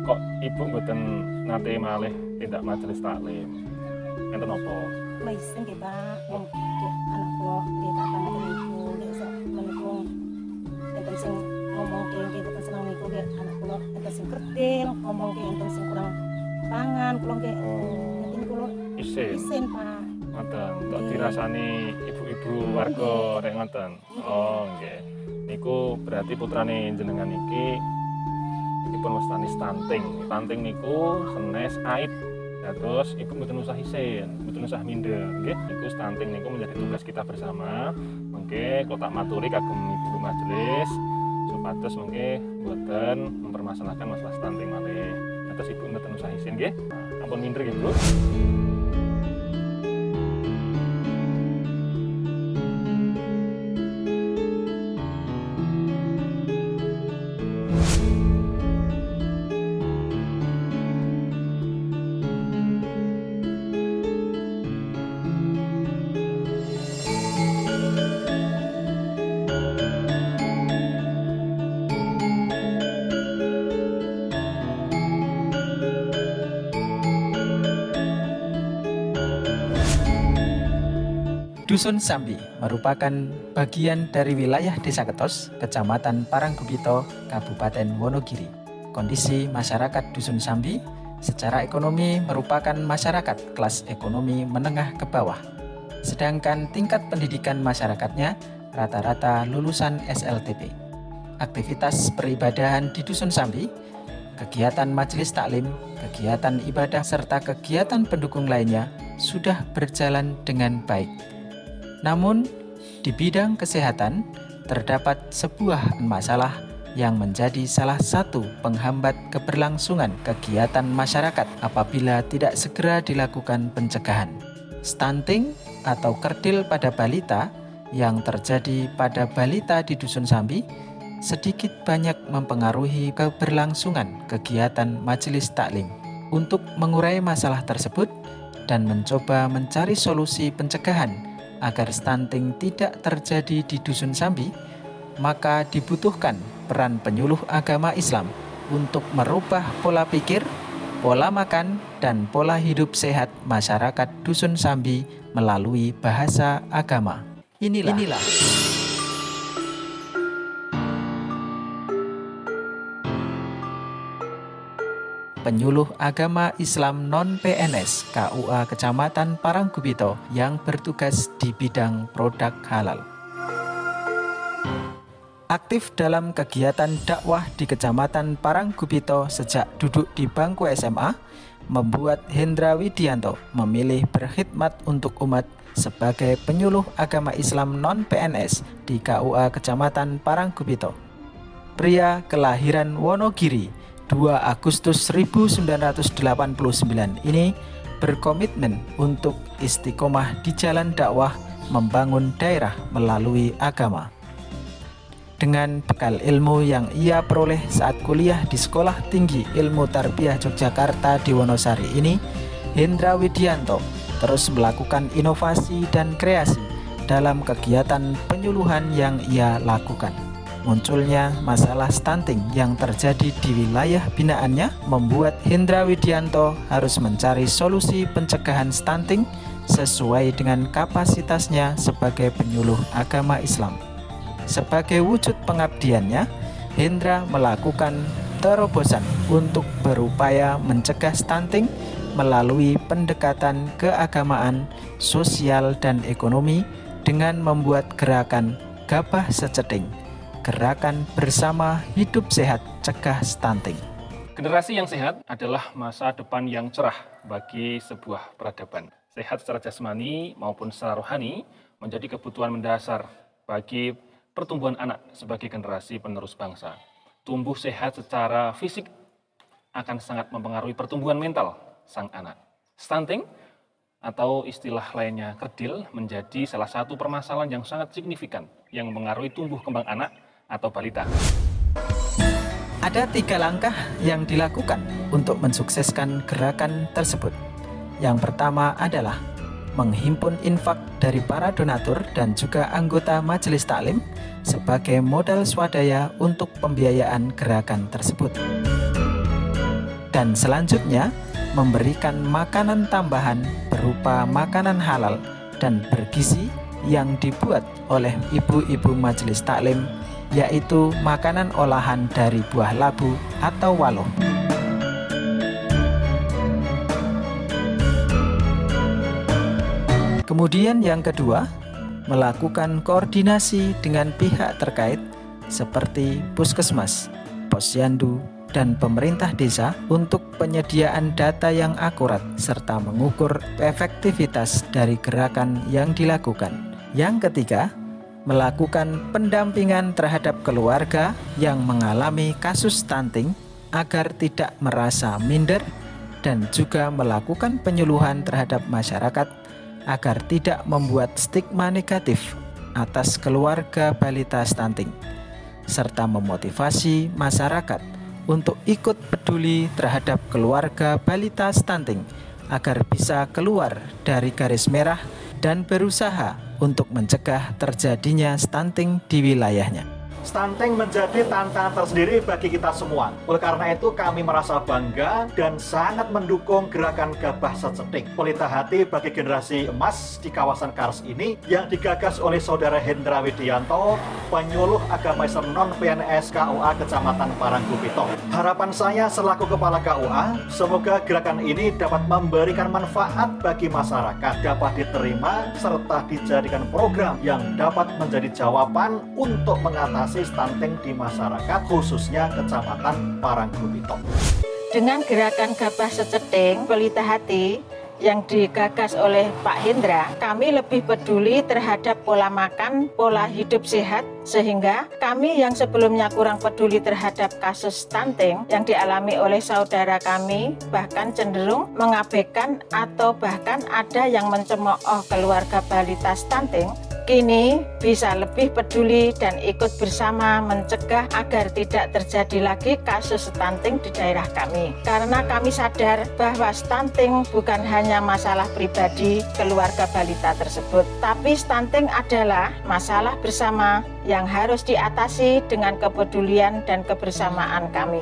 kok ibu mboten nate malih tindak majelis taklim? Enten apa? Maisen nggih Pak, wong anak kula nggih kakang niku nggih sak menika enten sing ngomongke nggih enten seneng niku nggih anak kula enten sing kerdil, ngomongke enten sing kurang pangan, kula nggih enten kula isin Pak. Ngoten, kok dirasani ibu-ibu warga rek ngoten. Oh, nggih. Niku berarti putrane jenengan iki dipun wastani stunting. Stunting niku senes aib. Terus ibu mboten usah isin, mboten usah minder, nggih. Niku stunting niku menjadi tugas kita bersama. Mengke kula tak maturi kagem ibu majelis supados mengke mboten mempermasalahkan masalah stunting malih. Terus ibu mboten usah isin nggih. Ampun minder nggih, Bu. Dusun Sambi merupakan bagian dari wilayah Desa Ketos, Kecamatan Paranggubito, Kabupaten Wonogiri. Kondisi masyarakat Dusun Sambi secara ekonomi merupakan masyarakat kelas ekonomi menengah ke bawah. Sedangkan tingkat pendidikan masyarakatnya rata-rata lulusan SLTP. Aktivitas peribadahan di Dusun Sambi, kegiatan majelis taklim, kegiatan ibadah, serta kegiatan pendukung lainnya sudah berjalan dengan baik. Namun, di bidang kesehatan, terdapat sebuah masalah yang menjadi salah satu penghambat keberlangsungan kegiatan masyarakat apabila tidak segera dilakukan pencegahan. Stunting atau kerdil pada balita yang terjadi pada balita di Dusun Sambi sedikit banyak mempengaruhi keberlangsungan kegiatan majelis taklim. Untuk mengurai masalah tersebut dan mencoba mencari solusi pencegahan agar stunting tidak terjadi di Dusun Sambi, maka dibutuhkan peran penyuluh agama Islam untuk merubah pola pikir, pola makan, dan pola hidup sehat masyarakat Dusun Sambi melalui bahasa agama. Inilah. Penyuluh agama Islam non-PNS KUA Kecamatan Paranggubito yang bertugas di bidang produk halal. Aktif dalam kegiatan dakwah di Kecamatan Paranggubito sejak duduk di bangku SMA, membuat Hendra Widianto memilih berkhidmat untuk umat sebagai penyuluh agama Islam non-PNS di KUA Kecamatan Paranggubito. Pria kelahiran Wonogiri 2 Agustus 1989 ini berkomitmen untuk istiqomah di jalan dakwah membangun daerah melalui agama. Dengan bekal ilmu yang ia peroleh saat kuliah di Sekolah Tinggi Ilmu Tarbiyah Yogyakarta di Wonosari ini, Hendra Widianto terus melakukan inovasi dan kreasi dalam kegiatan penyuluhan yang ia lakukan. Munculnya masalah stunting yang terjadi di wilayah binaannya membuat Hendra Widianto harus mencari solusi pencegahan stunting sesuai dengan kapasitasnya sebagai penyuluh agama Islam. Sebagai wujud pengabdiannya, Hendra melakukan terobosan untuk berupaya mencegah stunting melalui pendekatan keagamaan, sosial, dan ekonomi dengan membuat gerakan Gabah Seceting, gerakan bersama hidup sehat cegah stunting. Generasi yang sehat adalah masa depan yang cerah bagi sebuah peradaban. Sehat secara jasmani maupun secara rohani menjadi kebutuhan mendasar bagi pertumbuhan anak sebagai generasi penerus bangsa. Tumbuh sehat secara fisik akan sangat mempengaruhi pertumbuhan mental sang anak. Stunting atau istilah lainnya kerdil menjadi salah satu permasalahan yang sangat signifikan yang mempengaruhi tumbuh kembang anak atau balita. Ada 3 langkah yang dilakukan untuk mensukseskan gerakan tersebut. Yang pertama adalah menghimpun infak dari para donatur dan juga anggota majelis taklim sebagai modal swadaya untuk pembiayaan gerakan tersebut. Dan selanjutnya, memberikan makanan tambahan berupa makanan halal dan bergizi yang dibuat oleh ibu-ibu majelis taklim, yaitu makanan olahan dari buah labu atau waloh. Kemudian yang kedua, melakukan koordinasi dengan pihak terkait seperti puskesmas, posyandu, dan pemerintah desa untuk penyediaan data yang akurat serta mengukur efektivitas dari gerakan yang dilakukan. Yang ketiga, melakukan pendampingan terhadap keluarga yang mengalami kasus stunting agar tidak merasa minder, dan juga melakukan penyuluhan terhadap masyarakat agar tidak membuat stigma negatif atas keluarga balita stunting, serta memotivasi masyarakat untuk ikut peduli terhadap keluarga balita stunting agar bisa keluar dari garis merah dan berusaha untuk mencegah terjadinya stunting di wilayahnya. Stunting menjadi tantangan tersendiri bagi kita semua. Oleh karena itu kami merasa bangga dan sangat mendukung gerakan Gabah Secetik, pelita hati bagi generasi emas di kawasan Kars ini yang digagas oleh Saudara Hendra Widianto, penyuluh agama Islam non-PNS KUA Kecamatan Parangkubito. Harapan saya selaku Kepala KUA, semoga gerakan ini dapat memberikan manfaat bagi masyarakat, dapat diterima serta dijadikan program yang dapat menjadi jawaban untuk mengatasi stunting di masyarakat, khususnya Kecamatan Parangkubito. Dengan gerakan Gabah Seceting, pelita hati yang digagas oleh Pak Hendra, kami lebih peduli terhadap pola makan, pola hidup sehat, sehingga kami yang sebelumnya kurang peduli terhadap kasus stunting yang dialami oleh saudara kami, bahkan cenderung mengabaikan atau bahkan ada yang mencemooh keluarga balita stunting, kini bisa lebih peduli dan ikut bersama mencegah agar tidak terjadi lagi kasus stunting di daerah kami. Karena kami sadar bahwa stunting bukan hanya masalah pribadi keluarga balita tersebut, tapi stunting adalah masalah bersama yang harus diatasi dengan kepedulian dan kebersamaan kami.